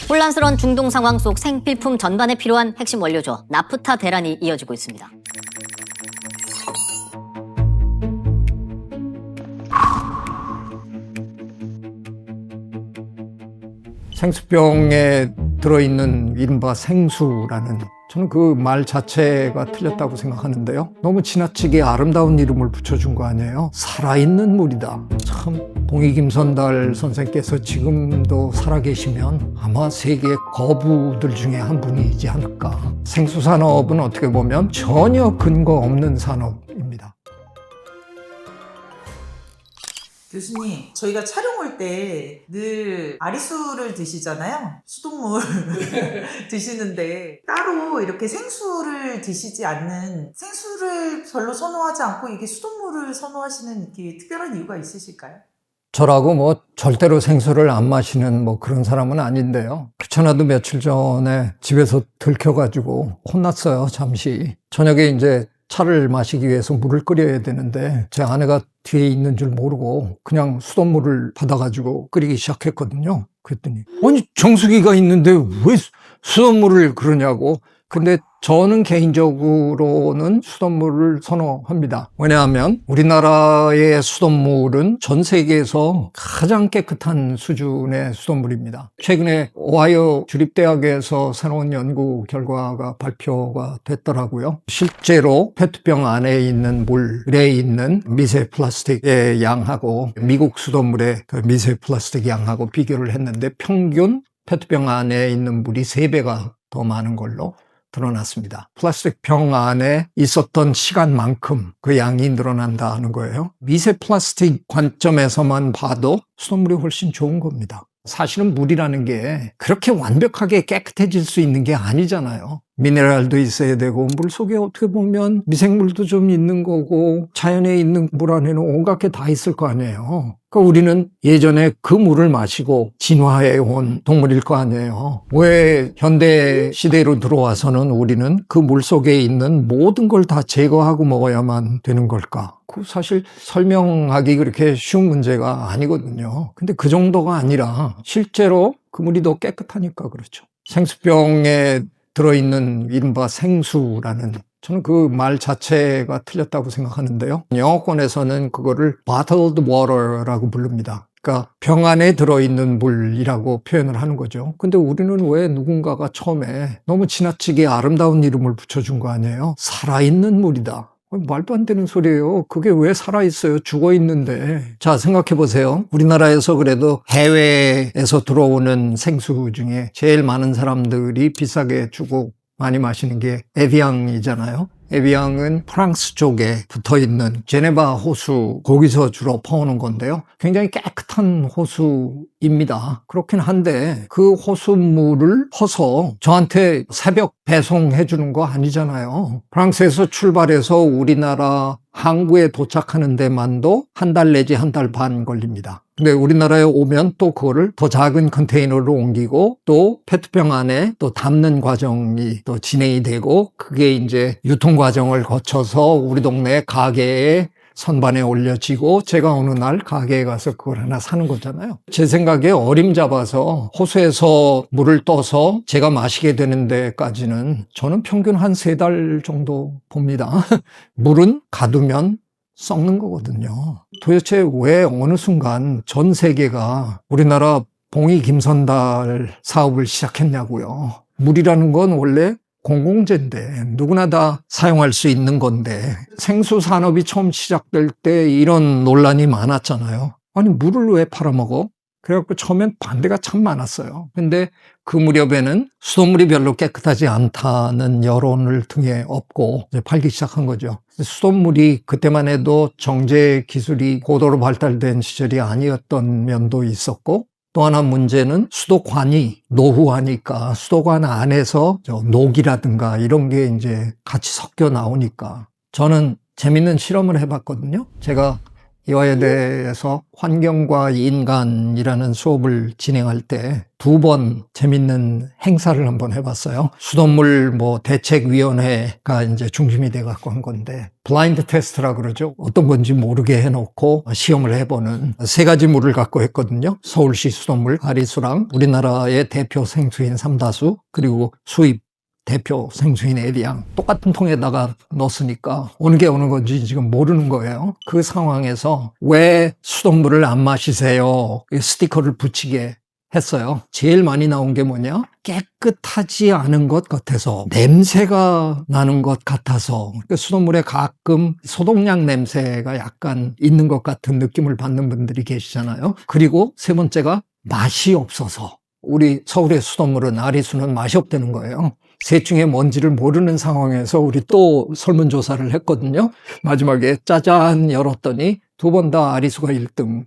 혼란스러운 중동 상황 속 생필품 전반에 필요한 핵심 원료죠. 나프타 대란이 이어지고 있습니다. 생수병에 들어있는 이른바 생수라는, 저는 그 말 자체가 틀렸다고 생각하는데요. 너무 지나치게 아름다운 이름을 붙여준 거 아니에요? 살아있는 물이다. 참, 봉이 김선달 선생께서 지금도 살아계시면 아마 세계 거부들 중에 한 분이지 않을까. 생수 산업은 어떻게 보면 전혀 근거 없는 산업입니다. 교수님, 저희가 촬영 올 때 늘 아리수를 드시잖아요. 수돗물 드시는데 따로 이렇게 생수를 드시지 않는, 생수를 별로 선호하지 않고 이게 수돗물을 선호하시는 이렇게 특별한 이유가 있으실까요? 저라고 뭐 절대로 생수를 안 마시는 뭐 그런 사람은 아닌데요. 그렇잖아도 며칠 전에 집에서 들켜가지고 혼났어요, 잠시. 저녁에 이제 차를 마시기 위해서 물을 끓여야 되는데 제 아내가 뒤에 있는 줄 모르고 그냥 수돗물을 받아가지고 끓이기 시작했거든요. 그랬더니 아니 정수기가 있는데 왜 수돗물을 그러냐고. 근데 저는 개인적으로는 수돗물을 선호합니다. 왜냐하면 우리나라의 수돗물은 전 세계에서 가장 깨끗한 수준의 수돗물입니다. 최근에 오하이오 주립대학에서 새로운 연구 결과가 발표가 됐더라고요. 실제로 페트병 안에 있는 물에 있는 미세 플라스틱의 양하고 미국 수돗물의 그 미세 플라스틱 양하고 비교를 했는데 평균 페트병 안에 있는 물이 3배가 더 많은 걸로 드러났습니다. 플라스틱 병 안에 있었던 시간만큼 그 양이 늘어난다는 거예요. 미세 플라스틱 관점에서만 봐도 수돗물이 훨씬 좋은 겁니다. 사실은 물이라는 게 그렇게 완벽하게 깨끗해질 수 있는 게 아니잖아요. 미네랄도 있어야 되고 물 속에 어떻게 보면 미생물도 좀 있는 거고 자연에 있는 물 안에는 온갖 게 다 있을 거 아니에요. 그러니까 우리는 예전에 그 물을 마시고 진화해 온 동물일 거 아니에요. 왜 현대 시대로 들어와서는 우리는 그 물 속에 있는 모든 걸 다 제거하고 먹어야만 되는 걸까? 그 사실 설명하기 그렇게 쉬운 문제가 아니거든요. 근데 그 정도가 아니라 실제로 그 물이 더 깨끗하니까 그렇죠. 생수병에 들어있는 이른바 생수라는, 저는 그 말 자체가 틀렸다고 생각하는데요. 영어권에서는 그거를 bottled water라고 부릅니다. 그러니까 병 안에 들어있는 물이라고 표현을 하는 거죠. 근데 우리는 왜 누군가가 처음에 너무 지나치게 아름다운 이름을 붙여준 거 아니에요? 살아있는 물이다. 말도 안 되는 소리예요. 그게 왜 살아있어요? 죽어있는데. 자, 생각해보세요. 우리나라에서 그래도 해외에서 들어오는 생수 중에 제일 많은 사람들이 비싸게 주고 많이 마시는 게 에비앙이잖아요. 에비앙은 프랑스 쪽에 붙어있는 제네바 호수, 거기서 주로 퍼오는 건데요. 굉장히 깨끗한 호수입니다. 그렇긴 한데 그 호수물을 퍼서 저한테 새벽 배송해 주는 거 아니잖아요. 프랑스에서 출발해서 우리나라 항구에 도착하는 데만도 한 달 내지 한 달 반 걸립니다. 근데 우리나라에 오면 또 그거를 더 작은 컨테이너로 옮기고 또 페트병 안에 또 담는 과정이 또 진행이 되고 그게 이제 유통 과정을 거쳐서 우리 동네 가게에 선반에 올려지고 제가 어느 날 가게에 가서 그걸 하나 사는 거잖아요. 제 생각에 어림잡아서 호수에서 물을 떠서 제가 마시게 되는 데까지는 저는 평균 한 3달 정도 봅니다. 물은 가두면 썩는 거거든요. 도대체 왜 어느 순간 전 세계가 우리나라 봉이 김선달 사업을 시작했냐고요. 물이라는 건 원래 공공재인데 누구나 다 사용할 수 있는 건데 생수 산업이 처음 시작될 때 이런 논란이 많았잖아요. 아니 물을 왜 팔아먹어? 그래갖고 처음엔 반대가 참 많았어요. 근데 그 무렵에는 수돗물이 별로 깨끗하지 않다는 여론을 등에 업고 이제 팔기 시작한 거죠. 수돗물이 그때만 해도 정제 기술이 고도로 발달된 시절이 아니었던 면도 있었고 또 하나 문제는 수도관이 노후하니까 수도관 안에서 녹이라든가 이런 게 이제 같이 섞여 나오니까 저는 재밌는 실험을 해봤거든요. 제가 이와에 대해서 환경과 인간이라는 수업을 진행할 때 2번 재밌는 행사를 한번 해봤어요. 수돗물 대책위원회가 이제 중심이 돼갖고 한 건데, 블라인드 테스트라 그러죠. 어떤 건지 모르게 해놓고 시험을 해보는 3가지 물을 갖고 했거든요. 서울시 수돗물 아리수랑 우리나라의 대표 생수인 삼다수, 그리고 수입 대표 생수인 에비앙, 똑같은 통에다가 넣었으니까 어느 게 어느 건지 지금 모르는 거예요. 그 상황에서 왜 수돗물을 안 마시세요? 이 스티커를 붙이게 했어요. 제일 많이 나온 게 뭐냐? 깨끗하지 않은 것 같아서, 냄새가 나는 것 같아서. 수돗물에 가끔 소독약 냄새가 약간 있는 것 같은 느낌을 받는 분들이 계시잖아요. 그리고 3번째가 맛이 없어서. 우리 서울의 수돗물은, 아리수는 맛이 없다는 거예요. 셋 중에 뭔지를 모르는 상황에서 우리 또 설문조사를 했거든요. 마지막에 짜잔 열었더니 2번 다 아리수가 1등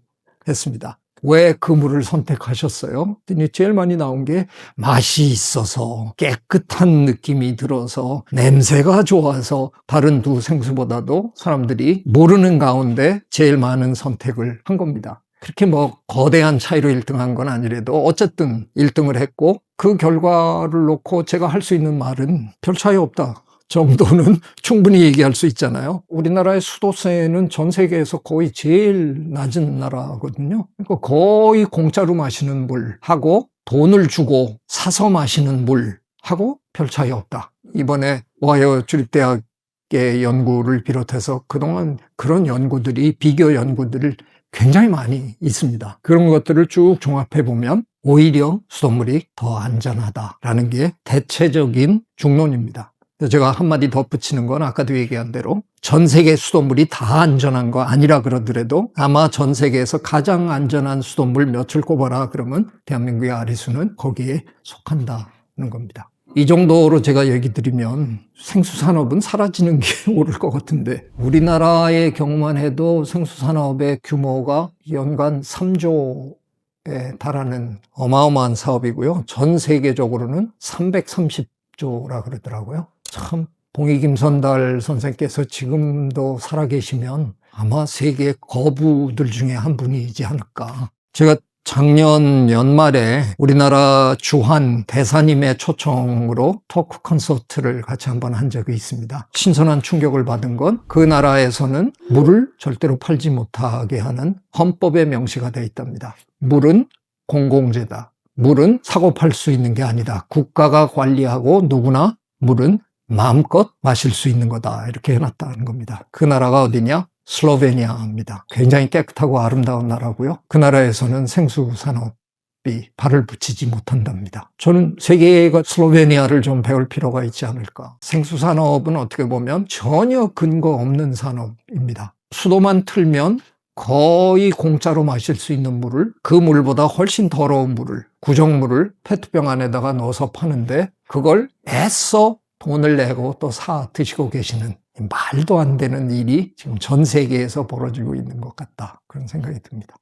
했습니다. 왜 그 물을 선택하셨어요? 그랬더니 제일 많이 나온 게 맛이 있어서, 깨끗한 느낌이 들어서, 냄새가 좋아서, 다른 2 생수보다도 사람들이 모르는 가운데 제일 많은 선택을 한 겁니다. 그렇게 거대한 차이로 1등한 건 아니래도 어쨌든 1등을 했고, 그 결과를 놓고 제가 할 수 있는 말은 별 차이 없다 정도는 충분히 얘기할 수 있잖아요. 우리나라의 수도세는 전 세계에서 거의 제일 낮은 나라거든요. 그러니까 거의 공짜로 마시는 물하고 돈을 주고 사서 마시는 물하고 별 차이 없다. 이번에 오하이오 주립대학의 연구를 비롯해서 그동안 그런 연구들이, 비교 연구들을 굉장히 많이 있습니다. 그런 것들을 쭉 종합해보면 오히려 수돗물이 더 안전하다라는 게 대체적인 중론입니다. 제가 한마디 덧붙이는 건 아까도 얘기한 대로 전 세계 수돗물이 다 안전한 거 아니라 그러더라도 아마 전 세계에서 가장 안전한 수돗물 몇을 꼽아라 그러면 대한민국의 아리수는 거기에 속한다는 겁니다. 이 정도로 제가 얘기 드리면 생수산업은 사라지는 게 옳을 것 같은데, 우리나라의 경우만 해도 생수산업의 규모가 연간 3조에 달하는 어마어마한 사업이고요. 전 세계적으로는 330조라 그러더라고요. 참, 봉익임선달 선생께서 지금도 살아계시면 아마 세계 거부들 중에 한 분이지 않을까. 제가 작년 연말에 우리나라 주한 대사님의 초청으로 토크 콘서트를 같이 한번 한 적이 있습니다. 신선한 충격을 받은 건 그 나라에서는 물을 절대로 팔지 못하게 하는 헌법에 명시가 되어 있답니다. 물은 공공재다. 물은 사고 팔 수 있는 게 아니다. 국가가 관리하고 누구나 물은 마음껏 마실 수 있는 거다. 이렇게 해놨다는 겁니다. 그 나라가 어디냐? 슬로베니아입니다. 굉장히 깨끗하고 아름다운 나라고요. 그 나라에서는 생수 산업이 발을 붙이지 못한답니다. 저는 세계가 슬로베니아를 좀 배울 필요가 있지 않을까. 생수 산업은 어떻게 보면 전혀 근거 없는 산업입니다. 수도만 틀면 거의 공짜로 마실 수 있는 물을, 그 물보다 훨씬 더러운 물을, 구정물을 페트병 안에다가 넣어서 파는데 그걸 애써 돈을 내고 또 사 드시고 계시는, 말도 안 되는 일이 지금 전 세계에서 벌어지고 있는 것 같다. 그런 생각이 듭니다.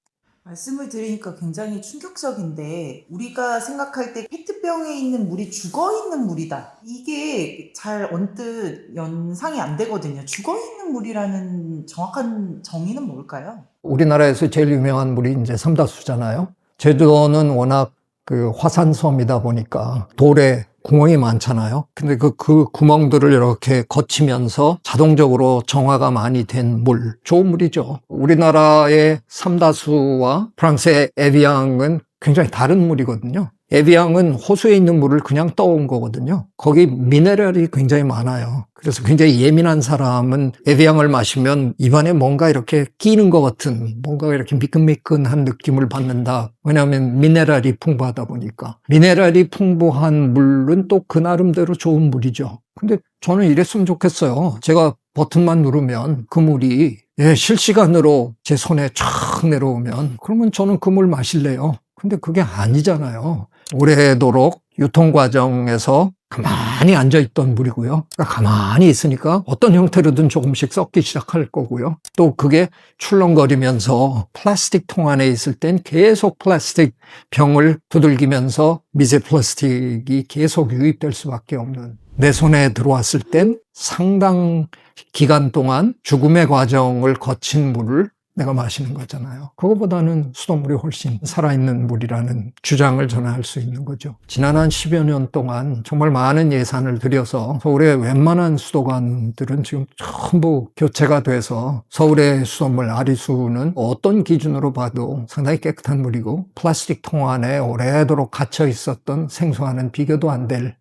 말씀을 들으니까 굉장히 충격적인데, 우리가 생각할 때 페트병에 있는 물이 죽어있는 물이다, 이게 잘 언뜻 연상이 안 되거든요. 죽어있는 물이라는 정확한 정의는 뭘까요? 우리나라에서 제일 유명한 물이 이제 삼다수잖아요. 제주도는 워낙 그 화산섬이다 보니까 돌에 구멍이 많잖아요. 근데 그 구멍들을 이렇게 거치면서 자동적으로 정화가 많이 된 물, 좋은 물이죠. 우리나라의 삼다수와 프랑스의 에비앙은 굉장히 다른 물이거든요. 에비앙은 호수에 있는 물을 그냥 떠온 거거든요. 거기 미네랄이 굉장히 많아요. 그래서 굉장히 예민한 사람은 에비앙을 마시면 입안에 뭔가 이렇게 끼는 것 같은, 뭔가 이렇게 미끈미끈한 느낌을 받는다. 왜냐하면 미네랄이 풍부하다 보니까. 미네랄이 풍부한 물은 또 그 나름대로 좋은 물이죠. 근데 저는 이랬으면 좋겠어요. 제가 버튼만 누르면 그 물이 실시간으로 제 손에 쫙 내려오면, 그러면 저는 그 물 마실래요. 근데 그게 아니잖아요. 오래도록 유통 과정에서 가만히 앉아있던 물이고요. 그러니까 가만히 있으니까 어떤 형태로든 조금씩 썩기 시작할 거고요. 또 그게 출렁거리면서 플라스틱 통 안에 있을 땐 계속 플라스틱 병을 두들기면서 미세 플라스틱이 계속 유입될 수밖에 없는, 내 손에 들어왔을 땐 상당 기간 동안 죽음의 과정을 거친 물을 내가 마시는 거잖아요. 그거보다는 수돗물이 훨씬 살아있는 물이라는 주장을 저는 할 수 있는 거죠. 지난 한 10여 년 동안 정말 많은 예산을 들여서 서울의 웬만한 수도관들은 지금 전부 교체가 돼서 서울의 수돗물 아리수는 어떤 기준으로 봐도 상당히 깨끗한 물이고 플라스틱 통 안에 오래도록 갇혀 있었던 생수와는 비교도 안 될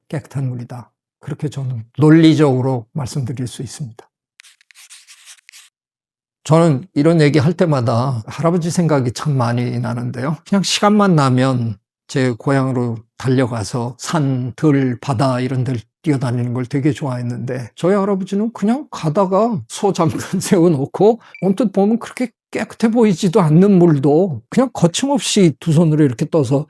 깨끗한 물이다. 그렇게 저는 논리적으로 말씀드릴 수 있습니다. 저는 이런 얘기 할 때마다 할아버지 생각이 참 많이 나는데요. 그냥 시간만 나면 제 고향으로 달려가서 산, 들, 바다 이런 데를 뛰어다니는 걸 되게 좋아했는데 저희 할아버지는 그냥 가다가 소 잠깐 세워놓고 언뜻 보면 그렇게 깨끗해 보이지도 않는 물도 그냥 거침없이 두 손으로 이렇게 떠서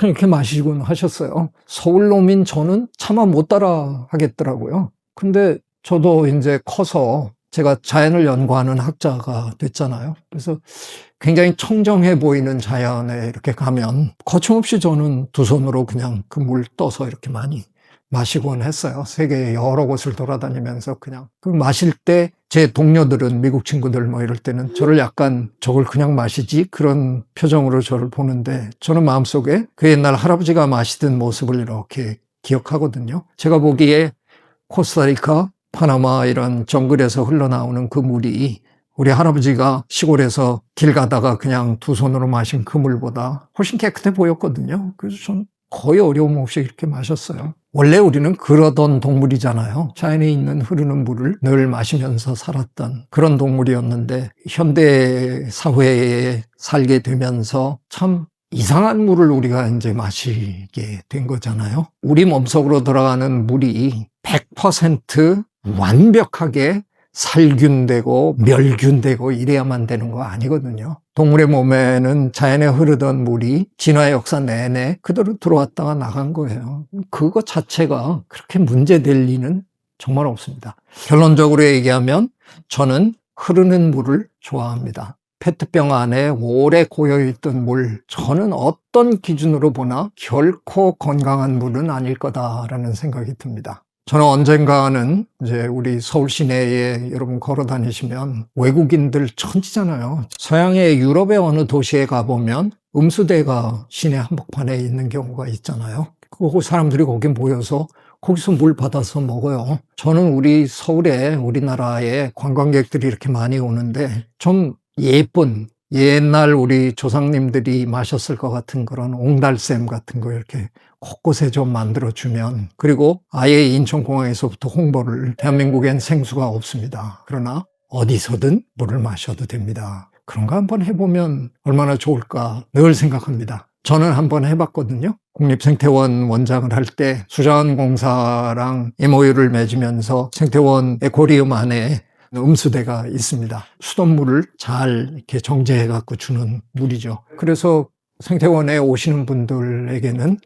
이렇게 마시곤 하셨어요. 서울놈인 저는 차마 못 따라 하겠더라고요. 근데 저도 이제 커서 제가 자연을 연구하는 학자가 됐잖아요. 그래서 굉장히 청정해 보이는 자연에 이렇게 가면 거침없이 저는 두 손으로 그냥 그 물 떠서 이렇게 많이 마시곤 했어요. 세계 여러 곳을 돌아다니면서 그냥. 그 마실 때 제 동료들은 미국 친구들 뭐 이럴 때는 저를 약간 저걸 그냥 마시지? 그런 표정으로 저를 보는데 저는 마음속에 그 옛날 할아버지가 마시던 모습을 이렇게 기억하거든요. 제가 보기에 코스타리카, 파나마 이런 정글에서 흘러나오는 그 물이 우리 할아버지가 시골에서 길 가다가 그냥 두 손으로 마신 그 물보다 훨씬 깨끗해 보였거든요. 그래서 저는 거의 어려움 없이 이렇게 마셨어요. 원래 우리는 그러던 동물이잖아요. 자연에 있는 흐르는 물을 늘 마시면서 살았던 그런 동물이었는데 현대 사회에 살게 되면서 참 이상한 물을 우리가 이제 마시게 된 거잖아요. 우리 몸속으로 들어가는 물이 100% 완벽하게 살균되고 멸균되고 이래야만 되는 거 아니거든요. 동물의 몸에는 자연에 흐르던 물이 진화 역사 내내 그대로 들어왔다가 나간 거예요. 그거 자체가 그렇게 문제될 리는 정말 없습니다. 결론적으로 얘기하면 저는 흐르는 물을 좋아합니다. 페트병 안에 오래 고여있던 물, 저는 어떤 기준으로 보나 결코 건강한 물은 아닐 거다라는 생각이 듭니다. 저는 언젠가는 이제 우리 서울 시내에 여러분 걸어 다니시면 외국인들 천지잖아요. 서양의 유럽의 어느 도시에 가보면 음수대가 시내 한복판에 있는 경우가 있잖아요. 그 사람들이 거기 모여서 거기서 물 받아서 먹어요. 저는 우리 서울에 우리나라에 관광객들이 이렇게 많이 오는데 좀 예쁜 옛날 우리 조상님들이 마셨을 것 같은 그런 옹달샘 같은 거 이렇게 곳곳에 좀 만들어주면, 그리고 아예 인천공항에서부터 홍보를, 대한민국엔 생수가 없습니다. 그러나 어디서든 물을 마셔도 됩니다. 그런 거 한번 해보면 얼마나 좋을까 늘 생각합니다. 저는 한번 해봤거든요. 국립생태원 원장을 할 때 수자원공사랑 MOU를 맺으면서 생태원 에코리움 안에 음수대가 있습니다. 수돗물을 잘 이렇게 정제해 갖고 주는 물이죠. 그래서 생태원에 오시는 분들에게는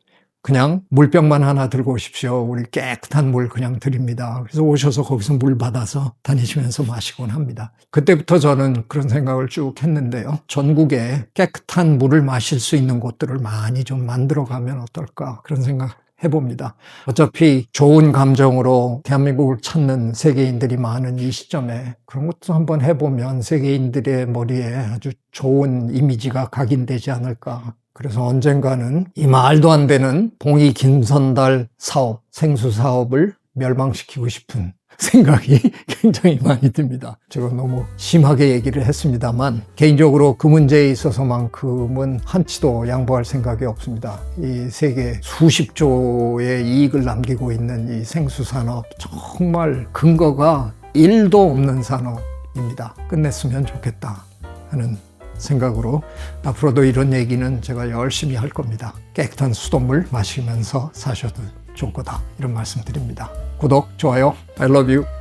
그냥 물병만 하나 들고 오십시오. 우리 깨끗한 물 그냥 드립니다. 그래서 오셔서 거기서 물 받아서 다니시면서 마시곤 합니다. 그때부터 저는 그런 생각을 쭉 했는데요. 전국에 깨끗한 물을 마실 수 있는 곳들을 많이 좀 만들어가면 어떨까 그런 생각 해봅니다. 어차피 좋은 감정으로 대한민국을 찾는 세계인들이 많은 이 시점에 그런 것도 한번 해보면 세계인들의 머리에 아주 좋은 이미지가 각인되지 않을까. 그래서 언젠가는 이 말도 안 되는 봉이 김선달 사업, 생수 사업을 멸망시키고 싶은 생각이 굉장히 많이 듭니다. 제가 너무 심하게 얘기를 했습니다만 개인적으로 그 문제에 있어서만큼은 한치도 양보할 생각이 없습니다. 이 세계 수십 조의 이익을 남기고 있는 이 생수 산업, 정말 근거가 1도 없는 산업입니다. 끝냈으면 좋겠다 하는 생각으로 앞으로도 이런 얘기는 제가 열심히 할 겁니다. 깨끗한 수돗물 마시면서 사셔도 좋을 거다, 이런 말씀 드립니다. 구독, 좋아요, I love you.